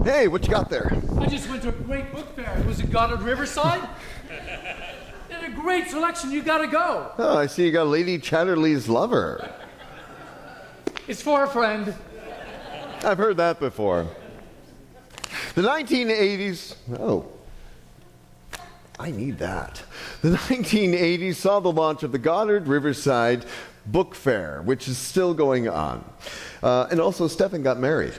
Hey, what you got there? I just went to a great book fair. It was at Goddard Riverside. They had a great selection. You gotta go. Oh, I see you got Lady Chatterley's Lover. It's for a friend. I've heard that before. The 1980s, I need that. The 1980s saw the launch of the Goddard Riverside Book Fair, which is still going on. And also, Stephan got married.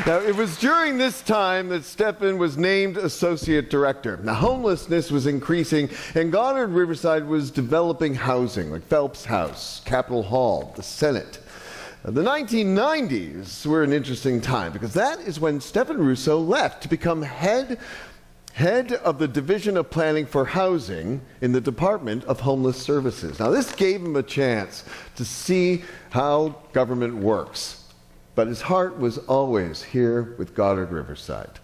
Now, it was during this time that Stephan was named associate director. Now, homelessness was increasing, and Goddard Riverside was developing housing, like Phelps House, Capitol Hall, the Senate. The 1990s were an interesting time, because that is when Stephan Russo left to become head of the Division of Planning for Housing in the Department of Homeless Services. Now, this gave him a chance to see how government works. But his heart was always here with Goddard Riverside.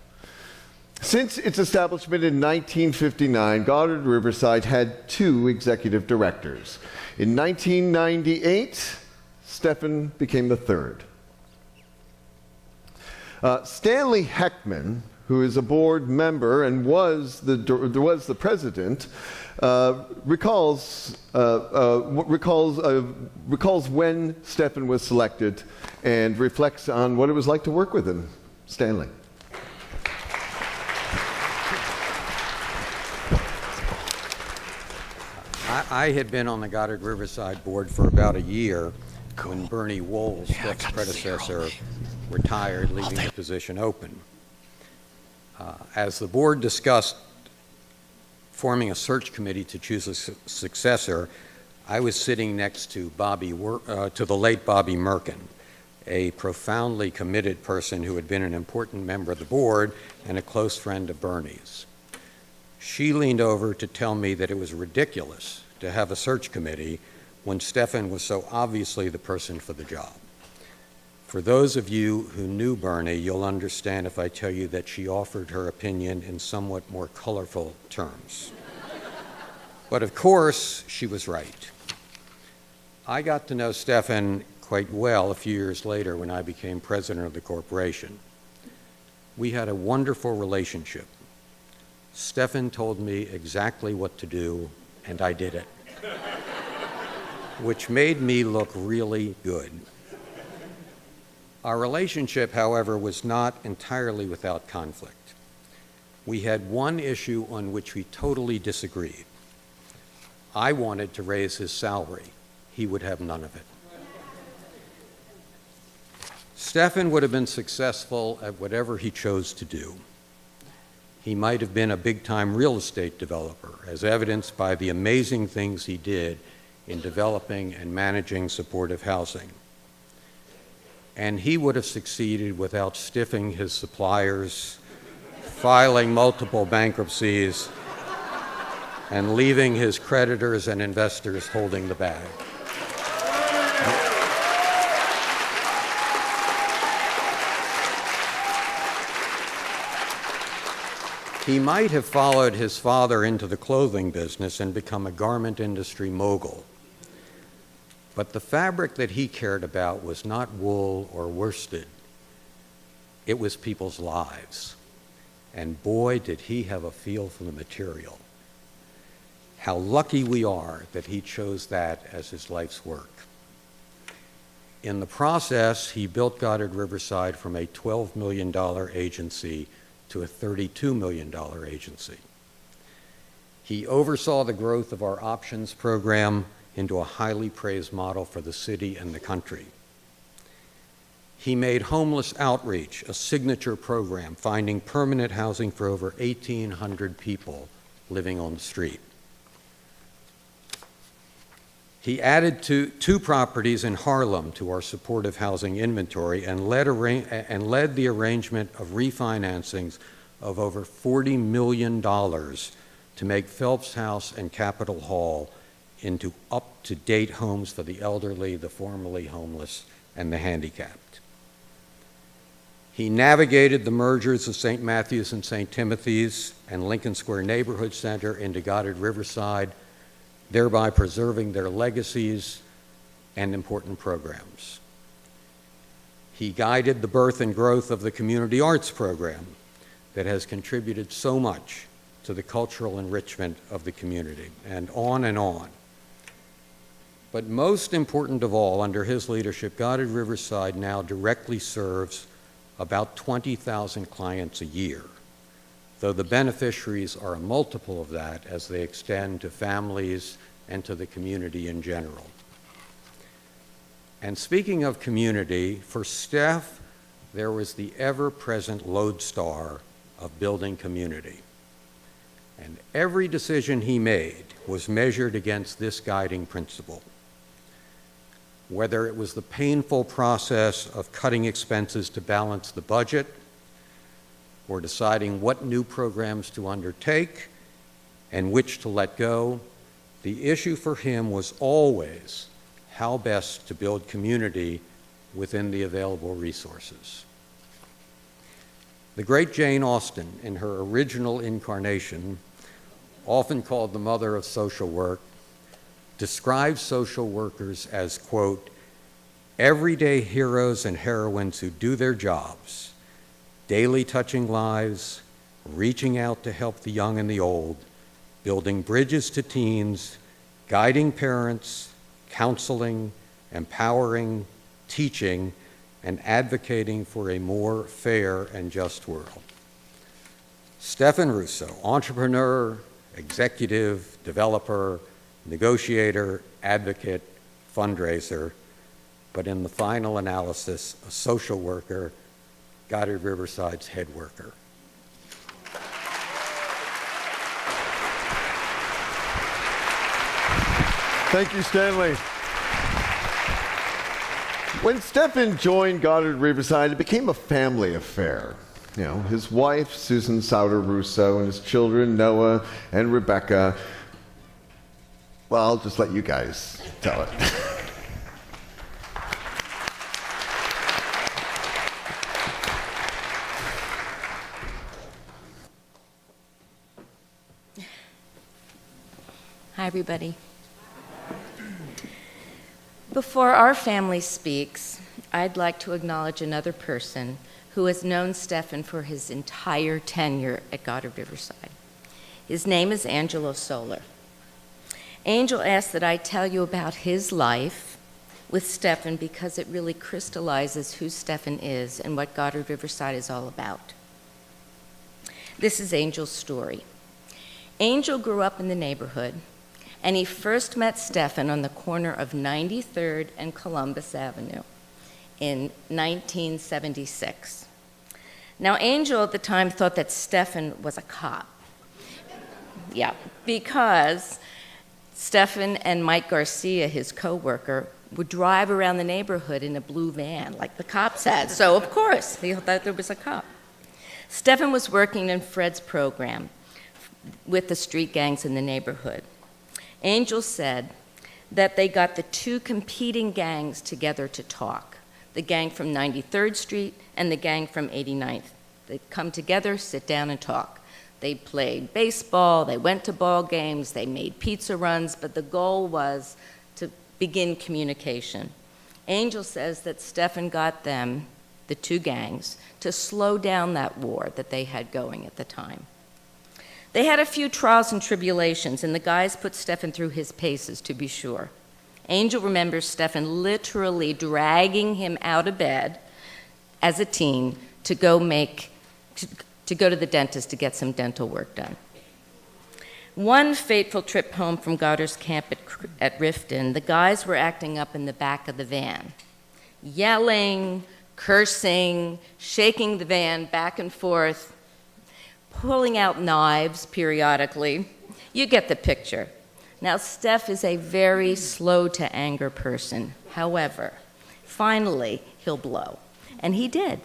Since its establishment in 1959, Goddard Riverside had 2 executive directors. In 1998, Stephan became the 3rd. Stanley Heckman, who is a board member and was the president, recalls when Stephan was selected and reflects on what it was like to work with him. Stanley. I had been on the Goddard Riverside board for about a year when Bernie Wohl, Steph's predecessor, retired, leaving the position open. As the board discussed forming a search committee to choose a successor, I was sitting next to the late Bobby Merkin, a profoundly committed person who had been an important member of the board and a close friend of Bernie's. She leaned over to tell me that it was ridiculous to have a search committee when Stephan was so obviously the person for the job. For those of you who knew Bernie, you'll understand if I tell you that she offered her opinion in somewhat more colorful terms. But of course, she was right. I got to know Stephan quite well a few years later when I became president of the corporation. We had a wonderful relationship. Stephan told me exactly what to do, and I did it, which made me look really good. Our relationship, however, was not entirely without conflict. We had one issue on which we totally disagreed. I wanted to raise his salary. He would have none of it. Stephan would have been successful at whatever he chose to do. He might have been a big-time real estate developer, as evidenced by the amazing things he did in developing and managing supportive housing. And he would have succeeded without stiffing his suppliers, filing multiple bankruptcies, and leaving his creditors and investors holding the bag. He might have followed his father into the clothing business and become a garment industry mogul. But the fabric that he cared about was not wool or worsted. It was people's lives. And boy, did he have a feel for the material. How lucky we are that he chose that as his life's work. In the process, he built Goddard Riverside from a $12 million agency to a $32 million agency. He oversaw the growth of our options program into a highly praised model for the city and the country. He made homeless outreach a signature program, finding permanent housing for over 1,800 people living on the street. He added two properties in Harlem to our supportive housing inventory and led the arrangement of refinancings of over $40 million to make Phelps House and Capitol Hall into up-to-date homes for the elderly, the formerly homeless, and the handicapped. He navigated the mergers of St. Matthew's and St. Timothy's and Lincoln Square Neighborhood Center into Goddard Riverside, thereby preserving their legacies and important programs. He guided the birth and growth of the community arts program that has contributed so much to the cultural enrichment of the community, and on and on. But most important of all, under his leadership, Goddard Riverside now directly serves about 20,000 clients a year, though the beneficiaries are a multiple of that as they extend to families and to the community in general. And speaking of community, for Steph, there was the ever-present lodestar of building community. And every decision he made was measured against this guiding principle. Whether it was the painful process of cutting expenses to balance the budget, or deciding what new programs to undertake and which to let go, the issue for him was always how best to build community within the available resources. The great Jane Austen, in her original incarnation, often called the mother of social work, describes social workers as, quote, everyday heroes and heroines who do their jobs, daily touching lives, reaching out to help the young and the old, building bridges to teens, guiding parents, counseling, empowering, teaching, and advocating for a more fair and just world. Stephan Russo, entrepreneur, executive, developer, negotiator, advocate, fundraiser, but in the final analysis, a social worker, Goddard Riverside's head worker. Thank you, Stanley. When Stephan joined Goddard Riverside, it became a family affair. You know, his wife, Susan Sauter Russo, and his children, Noah and Rebecca. Well, I'll just let you guys tell it. Hi, everybody. Before our family speaks, I'd like to acknowledge another person who has known Stephan for his entire tenure at Goddard Riverside. His name is Angelo Solar. Angel asked that I tell you about his life with Stephan because it really crystallizes who Stephan is and what Goddard Riverside is all about. This is Angel's story. Angel grew up in the neighborhood, and he first met Stephan on the corner of 93rd and Columbus Avenue in 1976. Now, Angel at the time thought that Stephan was a cop. Yeah, because Stephan and Mike Garcia, his co-worker, would drive around the neighborhood in a blue van like the cops had. So, of course, he thought there was a cop. Stephan was working in Fred's program with the street gangs in the neighborhood. Angel said that they got the two competing gangs together to talk, the gang from 93rd Street and the gang from 89th. They'd come together, sit down, and talk. They played baseball, they went to ball games, they made pizza runs, but the goal was to begin communication. Angel says that Stephan got them, the two gangs, to slow down that war that they had going at the time. They had a few trials and tribulations, and the guys put Stephan through his paces, to be sure. Angel remembers Stephan literally dragging him out of bed as a teen to go to the dentist to get some dental work done. One fateful trip home from Goddard's camp at Riften, the guys were acting up in the back of the van, yelling, cursing, shaking the van back and forth, pulling out knives periodically. You get the picture. Now, Steph is a very slow-to-anger person. However, finally, he'll blow. And he did.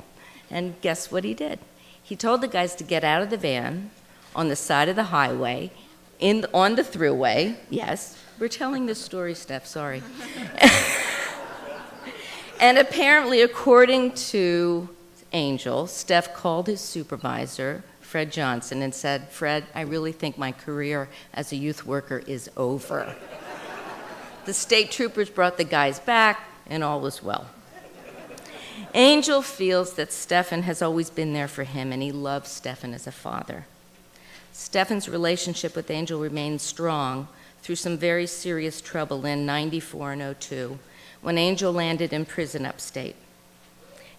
And guess what he did? He told the guys to get out of the van on the side of the highway, on the thruway. Yes, we're telling this story, Steph, sorry. And apparently, according to Angel, Steph called his supervisor, Fred Johnson, and said, "Fred, I really think my career as a youth worker is over." The state troopers brought the guys back, and all was well. Angel feels that Stephan has always been there for him, and he loves Stephan as a father. Stephan's relationship with Angel remained strong through some very serious trouble in '94 and '02, when Angel landed in prison upstate.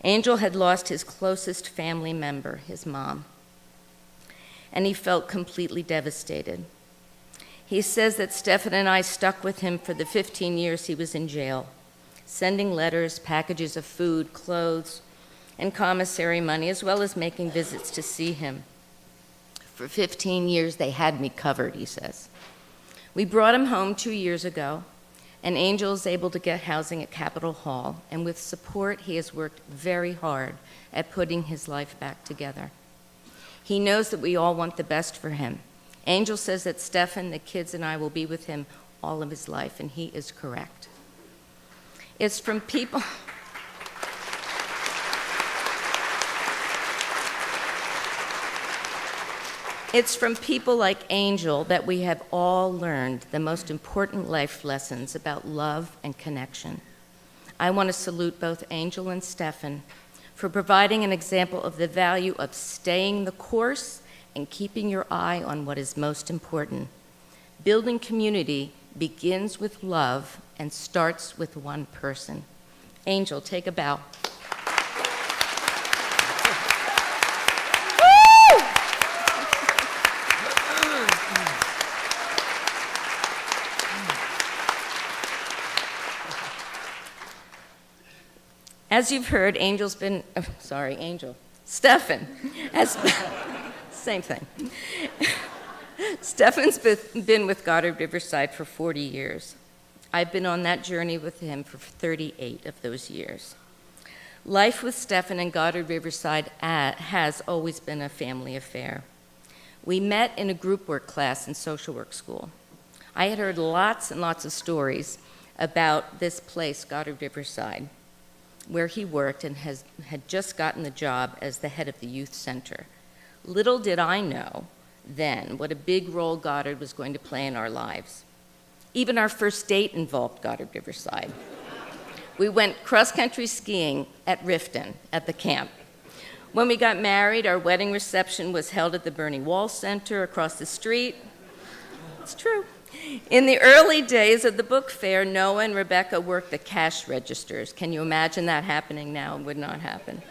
Angel had lost his closest family member, his mom, and he felt completely devastated. He says that Stephan and I stuck with him for the 15 years he was in jail, sending letters, packages of food, clothes, and commissary money, as well as making visits to see him. For 15 years, they had me covered, he says. We brought him home 2 years ago, and Angel is able to get housing at Capitol Hall, and with support, he has worked very hard at putting his life back together. He knows that we all want the best for him. Angel says that Stephan, the kids, and I will be with him all of his life, and he is correct. It's from people... It's from people like Angel that we have all learned the most important life lessons about love and connection. I want to salute both Angel and Stephan for providing an example of the value of staying the course and keeping your eye on what is most important. Building community begins with love and starts with one person. Angel, take a bow. As you've heard, Stephan has same thing. Stephan's been with Goddard Riverside for 40 years. I've been on that journey with him for 38 of those years. Life with Stephan and Goddard Riverside has always been a family affair. We met in a group work class in social work school. I had heard lots and lots of stories about this place, Goddard Riverside, where he worked and had just gotten the job as the head of the youth center. Little did I know then what a big role Goddard was going to play in our lives. Even our first date involved Goddard Riverside. We went cross-country skiing at Riften at the camp. When we got married, our wedding reception was held at the Bernie Wall Center across the street. It's true. In the early days of the book fair, Noah and Rebecca worked the cash registers. Can you imagine that happening now? It would not happen.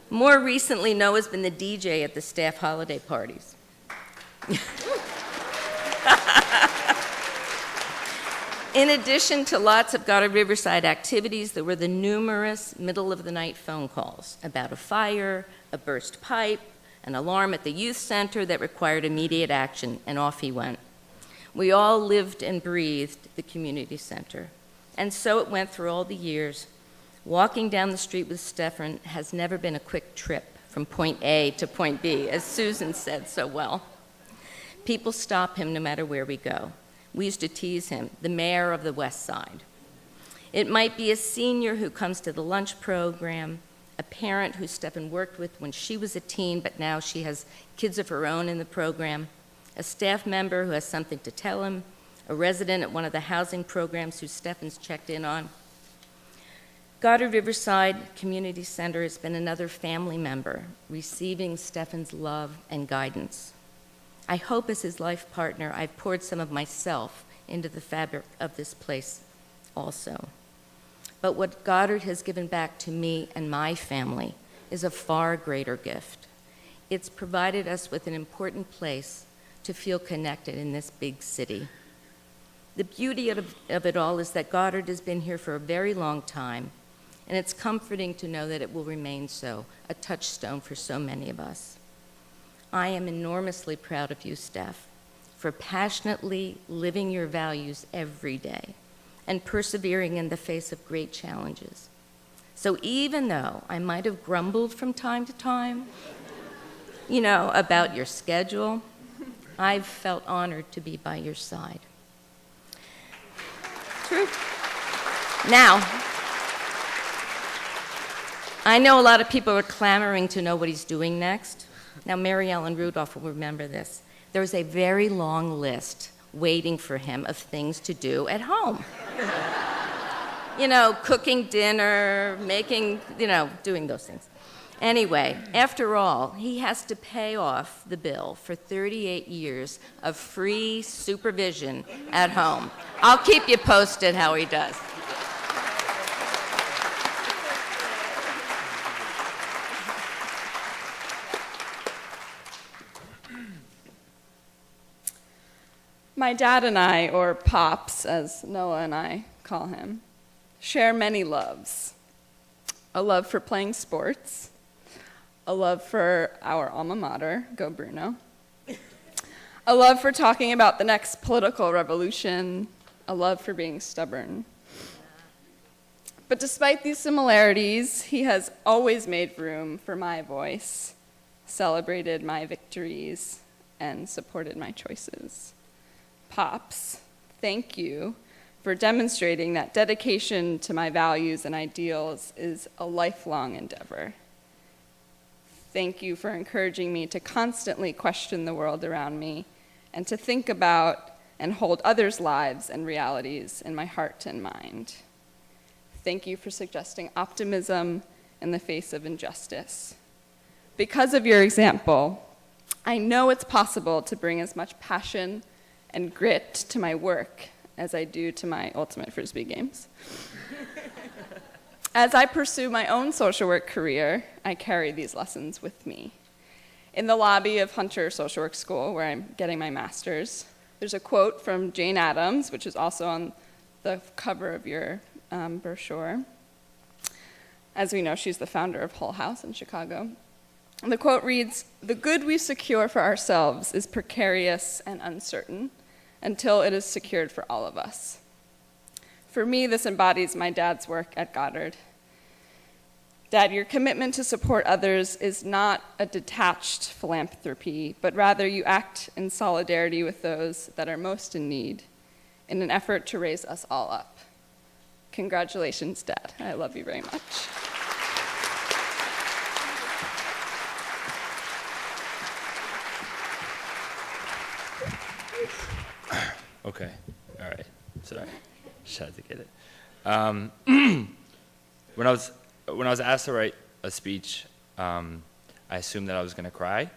More recently, Noah's been the DJ at the staff holiday parties. In addition to lots of Goddard Riverside activities, there were the numerous middle-of-the-night phone calls about a fire, a burst pipe, an alarm at the youth center that required immediate action, and off he went. We all lived and breathed the community center. And so it went through all the years. Walking down the street with Stephan has never been a quick trip from point A to point B, as Susan said so well. People stop him no matter where we go. We used to tease him, the mayor of the West Side. It might be a senior who comes to the lunch program, a parent who Stephan worked with when she was a teen, but now she has kids of her own in the program, a staff member who has something to tell him, a resident at one of the housing programs who Stephan's checked in on. Goddard Riverside Community Center has been another family member, receiving Stephan's love and guidance. I hope as his life partner, I've poured some of myself into the fabric of this place also. But what Goddard has given back to me and my family is a far greater gift. It's provided us with an important place to feel connected in this big city. The beauty of it all is that Goddard has been here for a very long time, and it's comforting to know that it will remain so, a touchstone for so many of us. I am enormously proud of you, Steph, for passionately living your values every day and persevering in the face of great challenges. So even though I might have grumbled from time to time, about your schedule, I've felt honored to be by your side. True. Now, I know a lot of people are clamoring to know what he's doing next. Now, Mary Ellen Rudolph will remember this. There's a very long list waiting for him of things to do at home. You know, cooking dinner, making, doing those things. Anyway, after all, he has to pay off the bill for 38 years of free supervision at home. I'll keep you posted how he does. My dad and I, or Pops, as Noah and I call him, share many loves. A love for playing sports, a love for our alma mater, go Bruno, a love for talking about the next political revolution, a love for being stubborn. But despite these similarities, he has always made room for my voice, celebrated my victories, and supported my choices. Pops, thank you for demonstrating that dedication to my values and ideals is a lifelong endeavor. Thank you for encouraging me to constantly question the world around me and to think about and hold others' lives and realities in my heart and mind. Thank you for suggesting optimism in the face of injustice. Because of your example, I know it's possible to bring as much passion and grit to my work as I do to my ultimate Frisbee games. As I pursue my own social work career, I carry these lessons with me. In the lobby of Hunter Social Work School, where I'm getting my master's, there's a quote from Jane Addams, which is also on the cover of your brochure. As we know, she's the founder of Hull House in Chicago. And the quote reads, "The good we secure for ourselves is precarious and uncertain until it is secured for all of us." For me, this embodies my dad's work at Goddard. Dad, your commitment to support others is not a detached philanthropy, but rather you act in solidarity with those that are most in need in an effort to raise us all up. Congratulations, Dad. I love you very much. Okay, all right, sorry, just had to get it. When I was asked to write a speech, I assumed that I was gonna cry.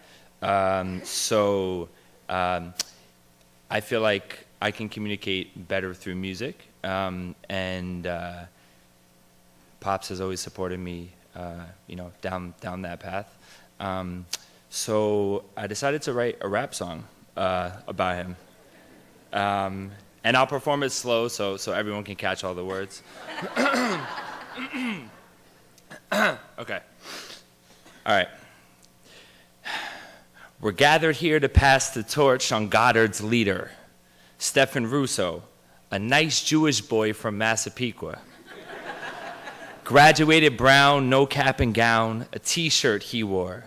I feel like I can communicate better through music, and Pops has always supported me, down that path. So I decided to write a rap song about him. And I'll perform it slow so everyone can catch all the words. Okay. All right. We're gathered here to pass the torch on Goddard's leader, Stephan Russo, a nice Jewish boy from Massapequa. Graduated brown, no cap and gown, a t-shirt he wore.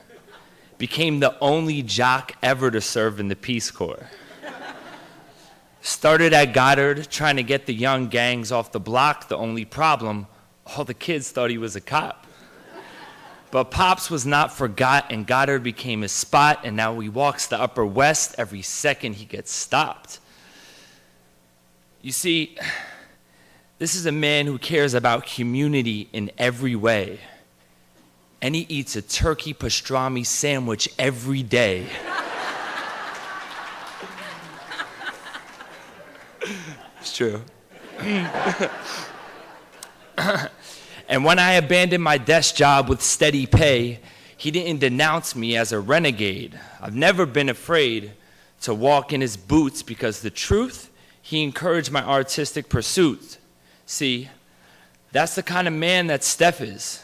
Became the only jock ever to serve in the Peace Corps. Started at Goddard, trying to get the young gangs off the block. The only problem, all the kids thought he was a cop. But Pops was not forgot, and Goddard became his spot, and now he walks the Upper West every second he gets stopped. You see, this is a man who cares about community in every way, and he eats a turkey pastrami sandwich every day. It's true. And when I abandoned my desk job with steady pay, he didn't denounce me as a renegade. I've never been afraid to walk in his boots because the truth, he encouraged my artistic pursuits. See, that's the kind of man that Steph is.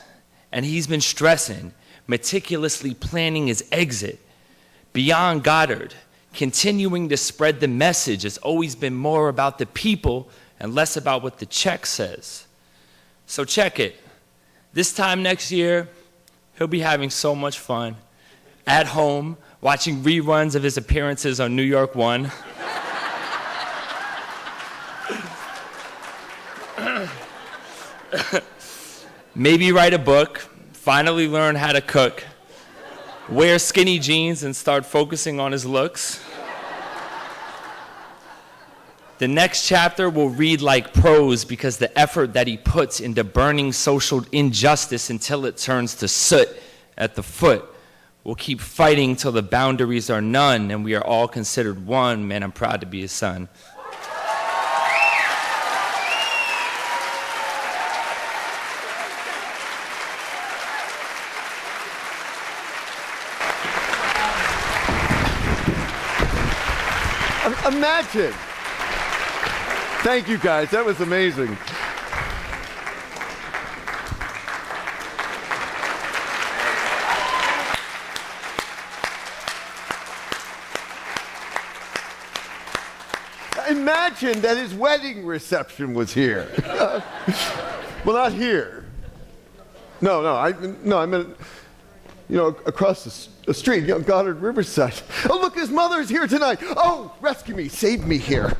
And he's been stressing, meticulously planning his exit. Beyond Goddard, continuing to spread the message has always been more about the people and less about what the check says. So check it. This time next year, he'll be having so much fun at home, watching reruns of his appearances on New York 1. Maybe write a book, finally learn how to cook, wear skinny jeans and start focusing on his looks. The next chapter will read like prose because the effort that he puts into burning social injustice until it turns to soot at the foot. We'll keep fighting till the boundaries are none and we are all considered one. Man, I'm proud to be his son. Imagine. Thank you, guys. That was amazing. Imagine that his wedding reception was here. Well, not here. No, I meant, across the street, Goddard Riverside. Oh, look, his mother's here tonight. Oh, rescue me, save me here.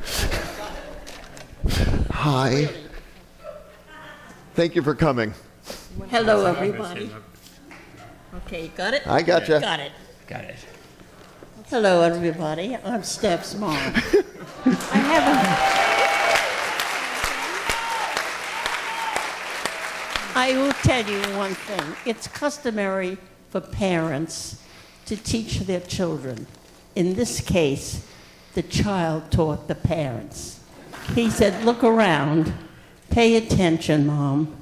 Hi. Thank you for coming. Hello, everybody. Okay, got it? I gotcha. Got it. Got it. Hello, everybody. I'm Steph's mom. I will tell you one thing. It's customary for parents to teach their children. In this case, the child taught the parents. He said, look around, pay attention, Mom,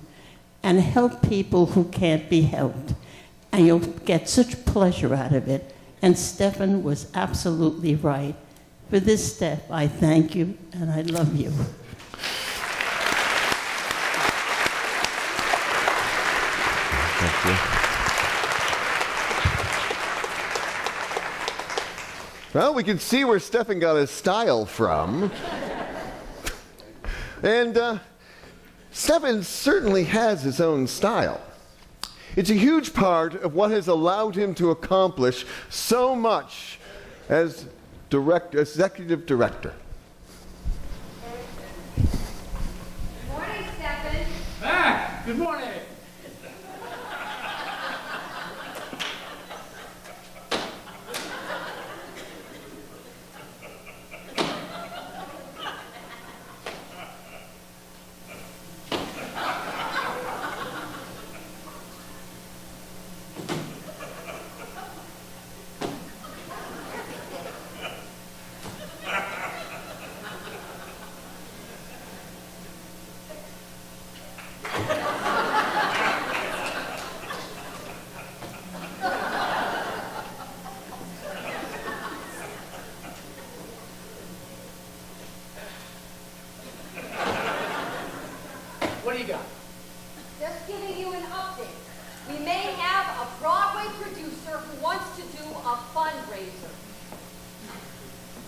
and help people who can't be helped. And you'll get such pleasure out of it. And Stephan was absolutely right. For this step, I thank you and I love you. Thank you. Well, we can see where Stephan got his style from. And Stephan certainly has his own style. It's a huge part of what has allowed him to accomplish so much as executive director. Good morning, Stephan. Mac, good morning. What do you got? Just giving you an update. We may have a Broadway producer who wants to do a fundraiser.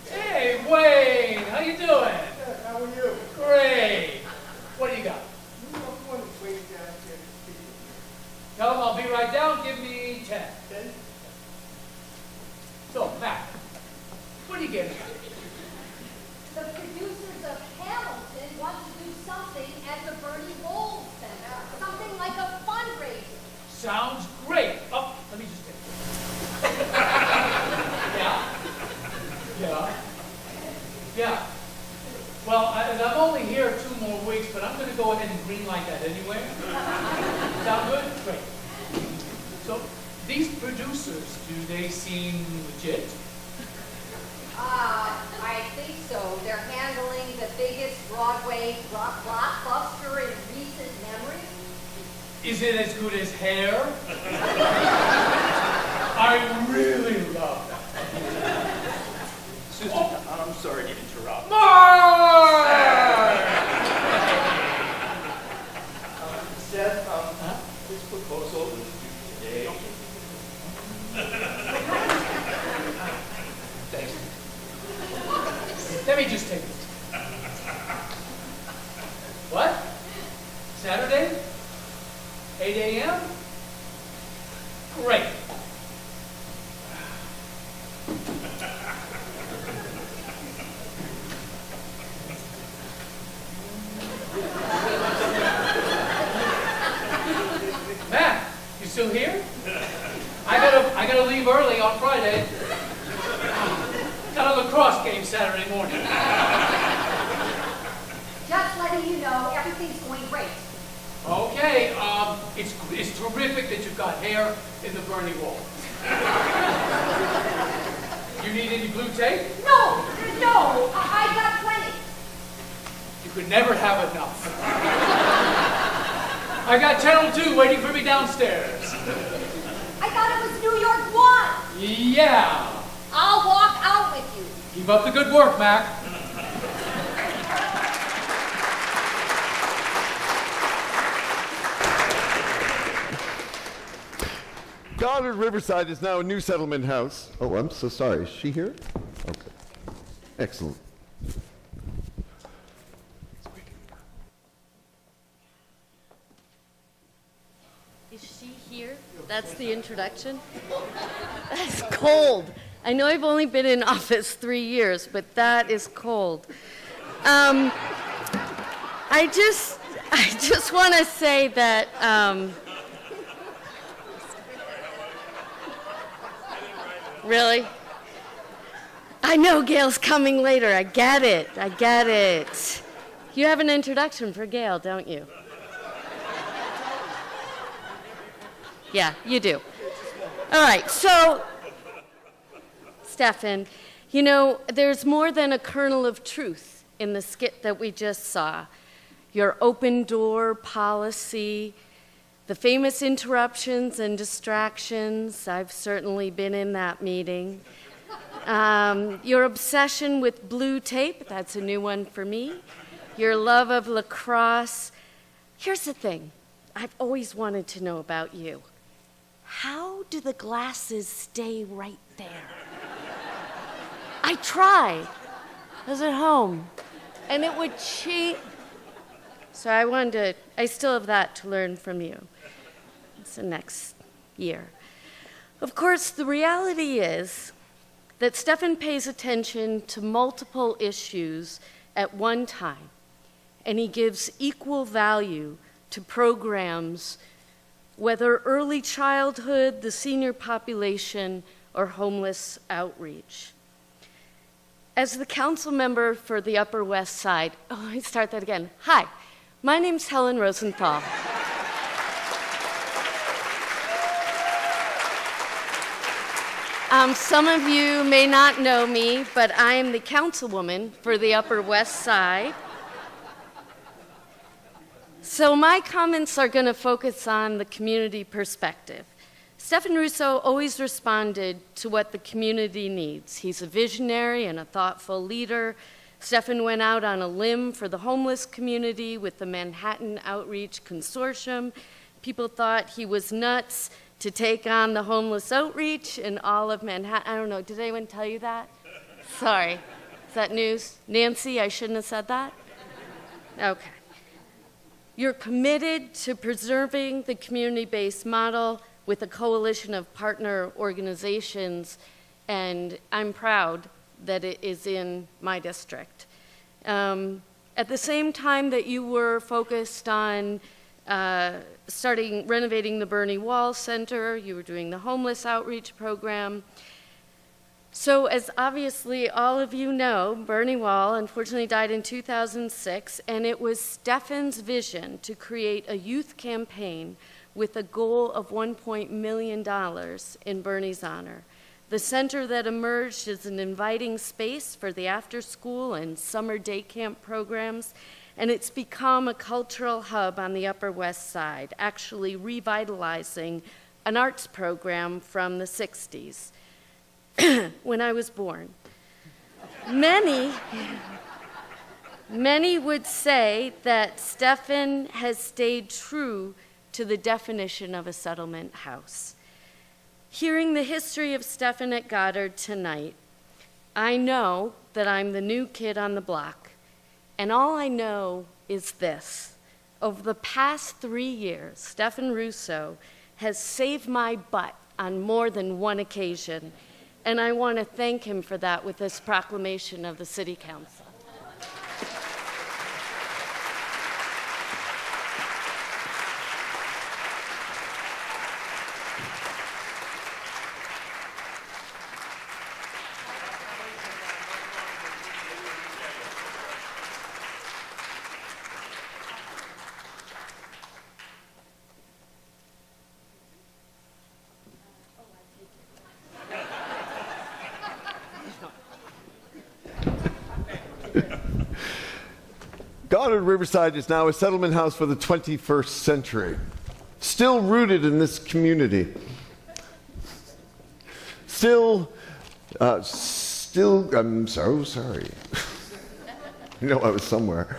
Hey, Wayne, how you doing? Good, how are you? Great. What do you got? You don't want to wait down here to speak. Tell him I'll be right down. Give me 10. Okay? So, Mac, what are you getting at? The producers of Hamilton want to do something at the Bernie Bowles Center. Something like a fundraiser. Sounds great. Oh, let me just take it. Yeah. Well, I'm only here 2 more weeks, but I'm going to go ahead and greenlight that anyway. Sound good? Great. So, these producers, do they seem legit? I think so. They're handling the biggest Broadway blockbuster in recent memory. Is it as good as Hair? I really love that. Sister, I'm sorry to interrupt. Mark! Seth, this proposal was due today. Thanks. Let me just take it. What? Saturday? 8 a.m.? Great. Matt, you still here? I gotta leave early on Friday. Got a lacrosse game Saturday morning. Okay, it's terrific that you've got hair in the Bernie wall. You need any blue tape? No, I got plenty. You could never have enough. I got Channel 2 waiting for me downstairs. I thought it was New York 1. Yeah. I'll walk out with you. Keep up the good work, Mac. Goddard Riverside is now a new settlement house. Oh, I'm so sorry. Is she here? Okay. Excellent. Is she here? That's the introduction? That's cold. I know I've only been in office 3 years, but that is cold. I just want to say that really? I know Gail's coming later. I get it. You have an introduction for Gail, don't you? Yeah, you do. All right, so, Stephan, you know, there's more than a kernel of truth in the skit that we just saw. Your open door policy, the famous interruptions and distractions. I've certainly been in that meeting. Your obsession with blue tape, that's a new one for me. Your love of lacrosse. Here's the thing I've always wanted to know about you. How do the glasses stay right there? I tried. I was at home, and it would cheat. So I still have that to learn from you. It's the next year. Of course, the reality is that Stephan pays attention to multiple issues at one time, and he gives equal value to programs, whether early childhood, the senior population, or homeless outreach. As the council member for the Upper West Side, let me start that again. Hi, my name's Helen Rosenthal. Some of you may not know me, but I am the councilwoman for the Upper West Side. So my comments are going to focus on the community perspective. Stephan Russo always responded to what the community needs. He's a visionary and a thoughtful leader. Stephan went out on a limb for the homeless community with the Manhattan Outreach Consortium. People thought he was nuts to take on the homeless outreach in all of Manhattan. I don't know, did anyone tell you that? Sorry, is that news? Nancy, I shouldn't have said that? Okay. You're committed to preserving the community-based model with a coalition of partner organizations, and I'm proud that it is in my district. At the same time that you were focused on renovating the Bernie Wall Center, you were doing the homeless outreach program. So as obviously all of you know, Bernie Wall unfortunately died in 2006, and it was Stephan's vision to create a youth campaign with a goal of $1 million in Bernie's honor. The center that emerged is an inviting space for the after-school and summer day camp programs, and it's become a cultural hub on the Upper West Side, actually revitalizing an arts program from the 60s. When I was born. Many would say that Stephan has stayed true to the definition of a settlement house. Hearing the history of Stephan at Goddard tonight, I know that I'm the new kid on the block, and all I know is this. Over the past 3 years, Stephan Russo has saved my butt on more than one occasion, and I want to thank him for that with this proclamation of the City Council. Goddard Riverside is now a settlement house for the 21st century, still rooted in this community. I'm so sorry. I know I was somewhere.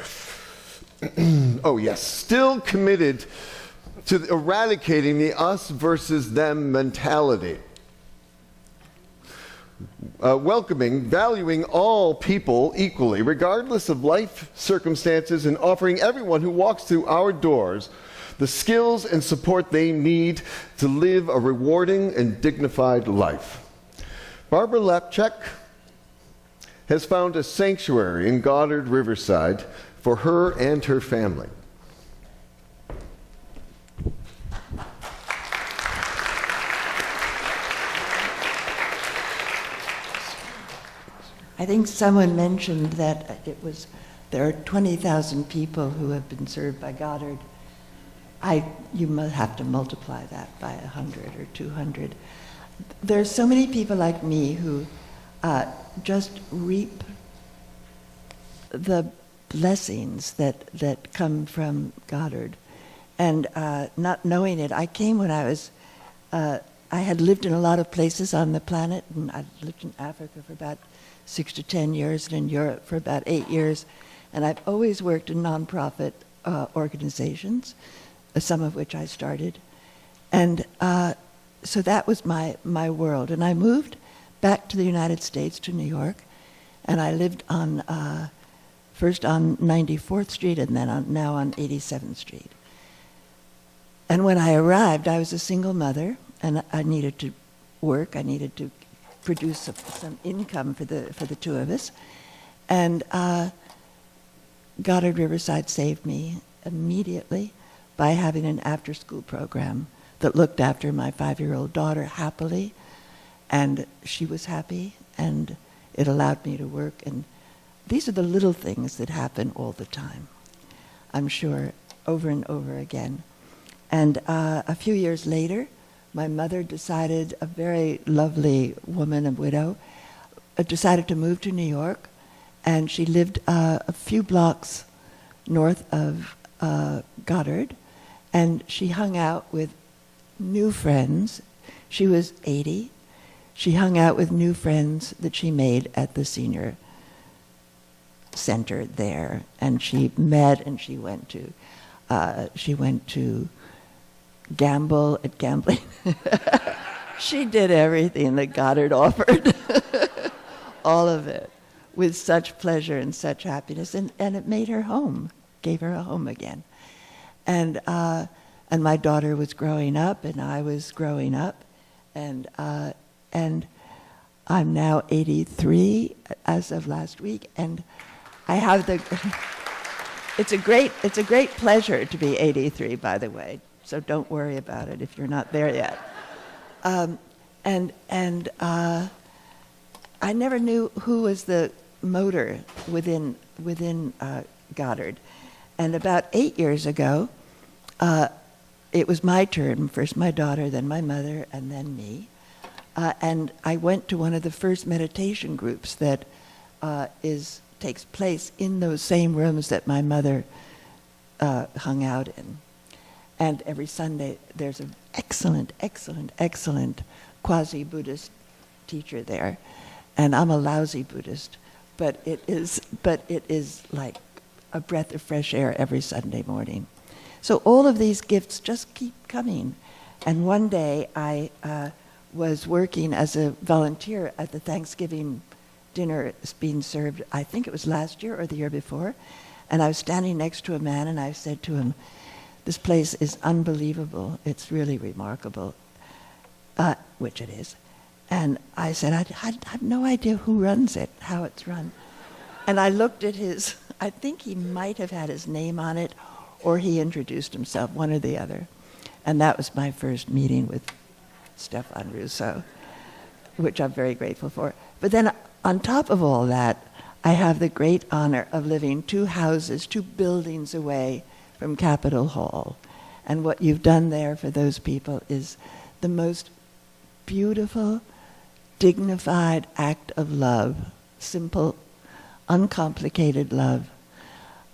Oh, yes. Still committed to eradicating the us versus them mentality. Welcoming, valuing all people equally, regardless of life circumstances, and offering everyone who walks through our doors the skills and support they need to live a rewarding and dignified life. Barbara Lapcek has found a sanctuary in Goddard Riverside for her and her family. I think someone mentioned that there are 20,000 people who have been served by Goddard. You must have to multiply that by 100 or 200. There's so many people like me who just reap the blessings that come from Goddard. And not knowing it, I came when I had lived in a lot of places on the planet, and I lived in Africa for about 6 to 10 years, and in Europe for about 8 years. And I've always worked in nonprofit organizations, some of which I started. And so that was my world. And I moved back to the United States, to New York, and I lived on first on 94th Street and then now on 87th Street. And when I arrived, I was a single mother, and I needed to work. I needed to produce some income for the two of us. And Goddard Riverside saved me immediately by having an after-school program that looked after my 5-year-old daughter happily, and she was happy, and it allowed me to work. And these are the little things that happen all the time, I'm sure, over and over again. And a few years later, my mother decided, a very lovely woman, a widow, decided to move to New York, and she lived a few blocks north of Goddard, and she hung out with new friends. She was 80. She hung out with new friends that she made at the senior center there, and she met and she went to gamble at gambling. She did everything that Goddard offered, all of it, with such pleasure and such happiness, and it made her home, gave her a home again. And my daughter was growing up, and I was growing up, and I'm now 83 as of last week, and I have it's a great pleasure to be 83, by the way. So don't worry about it if you're not there yet. I never knew who was the motor within Goddard. And about 8 years ago, it was my turn, first my daughter, then my mother, and then me. And I went to one of the first meditation groups that takes place in those same rooms that my mother hung out in. And every Sunday, there's an excellent quasi-Buddhist teacher there. And I'm a lousy Buddhist, but it is like a breath of fresh air every Sunday morning. So all of these gifts just keep coming. And one day, I was working as a volunteer at the Thanksgiving dinner being served, I think it was last year or the year before, and I was standing next to a man, and I said to him, "This place is unbelievable. It's really remarkable," which it is. And I said, I have no idea who runs it, how it's run. And I looked at I think he might have had his name on it, or he introduced himself, one or the other. And that was my first meeting with Stephan Russo, which I'm very grateful for. But then on top of all that, I have the great honor of living 2 buildings away from Capitol Hall. And what you've done there for those people is the most beautiful, dignified act of love, simple, uncomplicated love.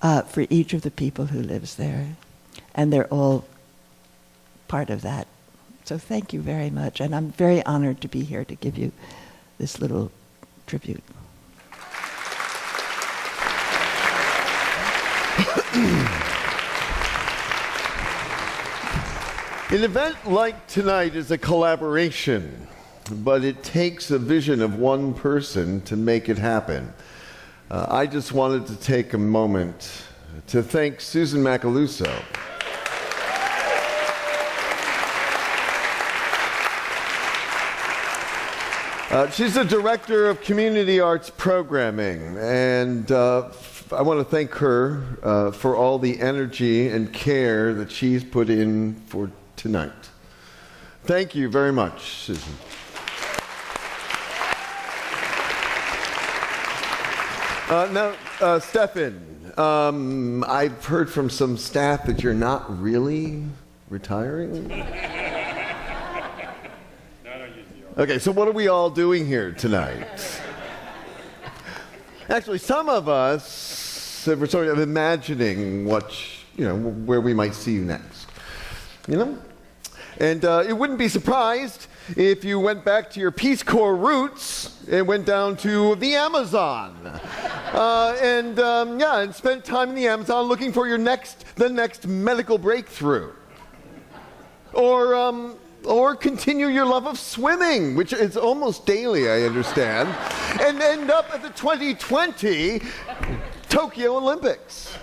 for each of the people who lives there. And they're all part of that. So thank you very much. And I'm very honored to be here to give you this little tribute. An event like tonight is a collaboration, but it takes a vision of one person to make it happen. I just wanted to take a moment to thank Susan Macaluso. She's the director of community arts programming, and I want to thank her for all the energy and care that she's put in for tonight. Thank you very much, Susan. Now, Stephan, I've heard from some staff that you're not really retiring. Okay, so what are we all doing here tonight? Actually, some of us were sort of imagining where we might see you next. And it wouldn't be surprised if you went back to your Peace Corps roots and went down to the Amazon. And spent time in the Amazon looking for the next medical breakthrough. Or continue your love of swimming, which is almost daily, I understand, and end up at the 2020 Tokyo Olympics.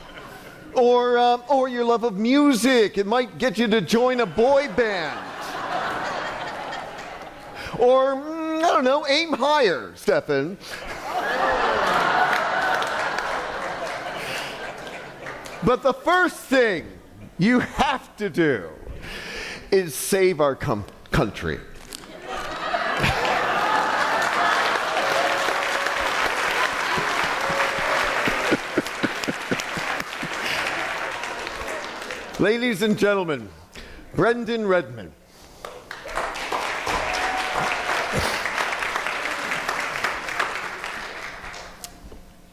Or your love of music. It might get you to join a boy band. Or, I don't know, aim higher, Stephan. But the first thing you have to do is save our country. Ladies and gentlemen, Brendan Redman.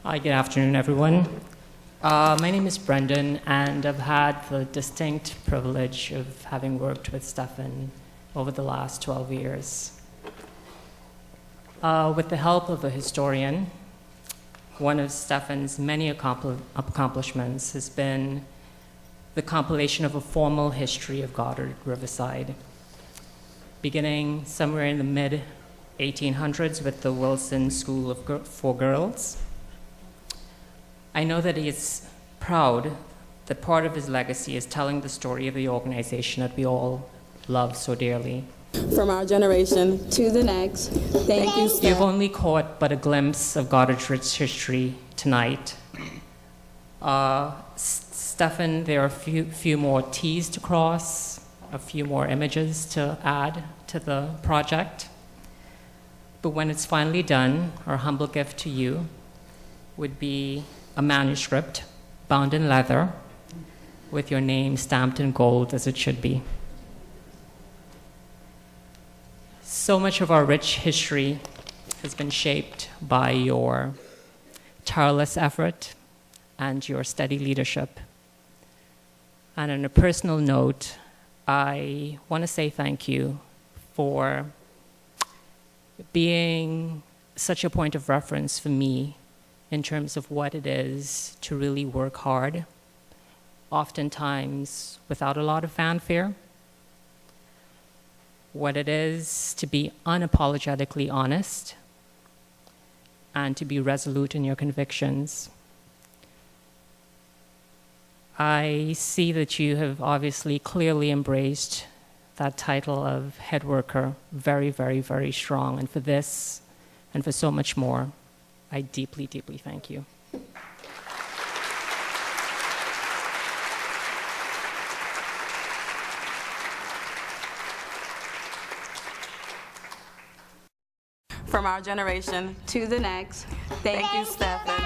Hi, good afternoon, everyone. My name is Brendan, and I've had the distinct privilege of having worked with Stephan over the last 12 years. With the help of a historian, one of Stephan's many accomplishments has been the compilation of a formal history of Goddard Riverside, beginning somewhere in the mid-1800s with the Wilson School for Girls. I know that he is proud that part of his legacy is telling the story of the organization that we all love so dearly. From our generation to the next, thank you, Steph. You've only caught but a glimpse of Goddard's rich history tonight. Stephan, there are a few more T's to cross, a few more images to add to the project. But when it's finally done, our humble gift to you would be a manuscript bound in leather with your name stamped in gold as it should be. So much of our rich history has been shaped by your tireless effort and your steady leadership. And on a personal note, I want to say thank you for being such a point of reference for me in terms of what it is to really work hard, oftentimes without a lot of fanfare, what it is to be unapologetically honest and to be resolute in your convictions. I see that you have obviously clearly embraced that title of head worker very, very, very strong. And for this and for so much more, I deeply, deeply thank you. From our generation to the next, thank you, Stephan.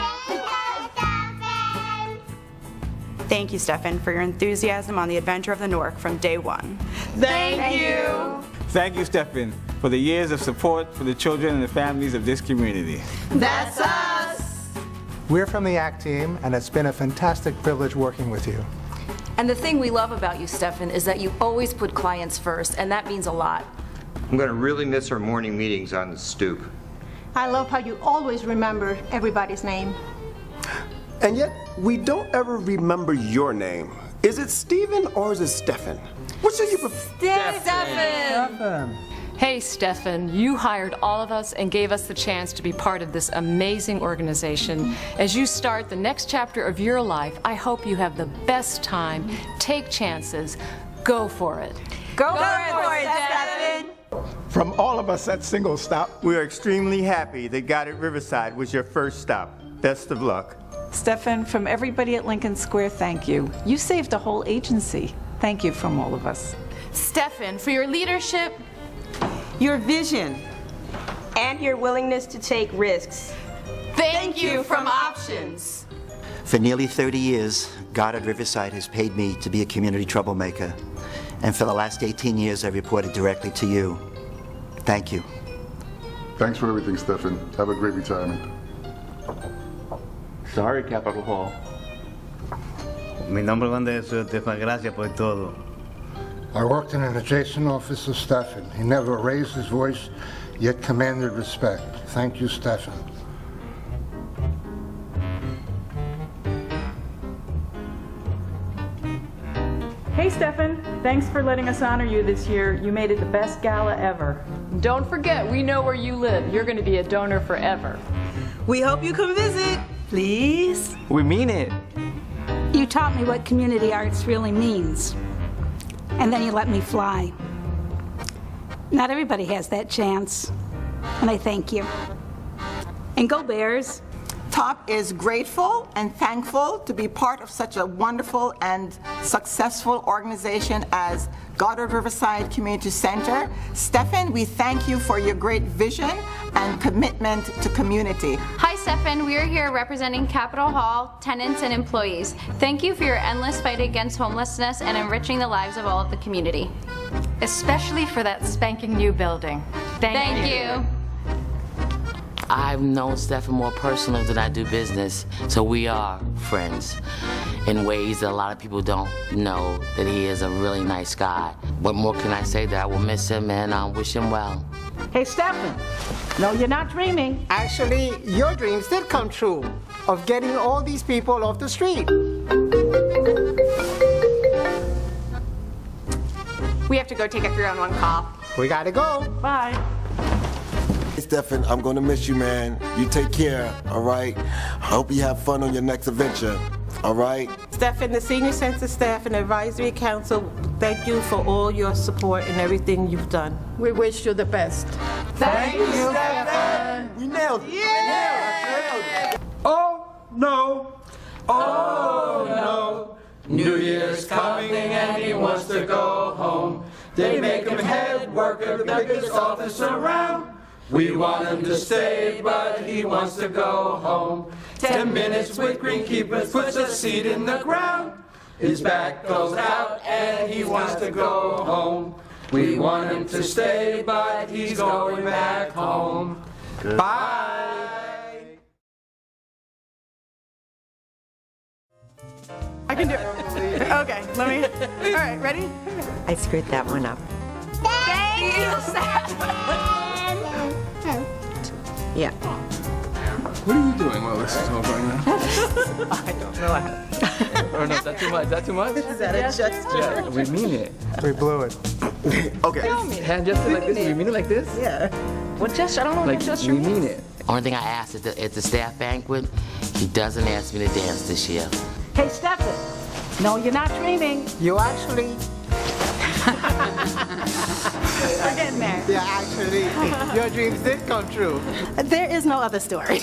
Thank you, Stephan, for your enthusiasm on the adventure of the Newark from day one. Thank you. Thank you, Stephan, for the years of support for the children and the families of this community. That's us. We're from the ACT team, and it's been a fantastic privilege working with you. And the thing we love about you, Stephan, is that you always put clients first, and that means a lot. I'm going to really miss our morning meetings on the stoop. I love how you always remember everybody's name. And yet, we don't ever remember your name. Is it Stephen or is it Stephan? What should you prefer? Stephan! Hey, Stephan, you hired all of us and gave us the chance to be part of this amazing organization. As you start the next chapter of your life, I hope you have the best time. Take chances. Go for it. Go for it, Stephan! From all of us at Single Stop, we are extremely happy that Goddard Riverside was your first stop. Best of luck. Stephan, from everybody at Lincoln Square, thank you. You saved a whole agency. Thank you from all of us. Stephan, for your leadership, your vision, and your willingness to take risks. Thank you from Options. For nearly 30 years, Goddard Riverside has paid me to be a community troublemaker. And for the last 18 years, I reported directly to you. Thank you. Thanks for everything, Stephan. Have a great retirement. Sorry, Capitol Hall. Mi nombre es Stephan. Gracias por todo. I worked in an adjacent office of Stephan. He never raised his voice, yet commanded respect. Thank you, Stephan. Hey, Stephan. Thanks for letting us honor you this year. You made it the best gala ever. Don't forget, we know where you live. You're going to be a donor forever. We hope you come visit, please. We mean it. You taught me what community arts really means. And then you let me fly. Not everybody has that chance. And I thank you. And go Bears. TOP is grateful and thankful to be part of such a wonderful and successful organization as Goddard Riverside Community Center. Stephan, we thank you for your great vision and commitment to community. Hi, Stephan. We are here representing Capitol Hall, tenants, and employees. Thank you for your endless fight against homelessness and enriching the lives of all of the community. Especially for that spanking new building. Thank you. I've known Stephan more personal than I do business, so we are friends in ways that a lot of people don't know that he is a really nice guy. What more can I say? That I will miss him and I wish him well. Hey, Stephan. No, you're not dreaming. Actually, your dreams did come true of getting all these people off the street. We have to go take a 3-on-1 call. We gotta go. Bye. Hey, Stephan, I'm gonna miss you, man. You take care, all right? I hope you have fun on your next adventure, all right? Stephan, the Senior Center staff and Advisory Council, thank you for all your support and everything you've done. We wish you the best. Thank you, Stephan. We nailed it. Yeah. Oh, no. Oh, no. New Year's coming and he wants to go home. They make him head worker, the biggest office around. We want him to stay, but he wants to go home. 10 minutes with greenkeepers, puts a seed in the ground. His back goes out and he wants to go home. We want him to stay, but he's going back home. Bye. I can do it. Okay, let me. All right, ready? I screwed that one up. Thank you, Stephan. Yeah. What are you doing while this is all going on? I don't know. Or no, is that too much? Is that too much? Is that a gesture? Yeah, we mean it. We blew it. Okay. Hand gesture like this? You mean it like this? Yeah. What gesture? I don't know Like, what gesture we mean it. Only thing I asked at the staff banquet, he doesn't ask me to dance this year. Hey, Stephan. No, you're not dreaming. You actually. We're getting there. Yeah, actually, your dreams did come true. There is no other story.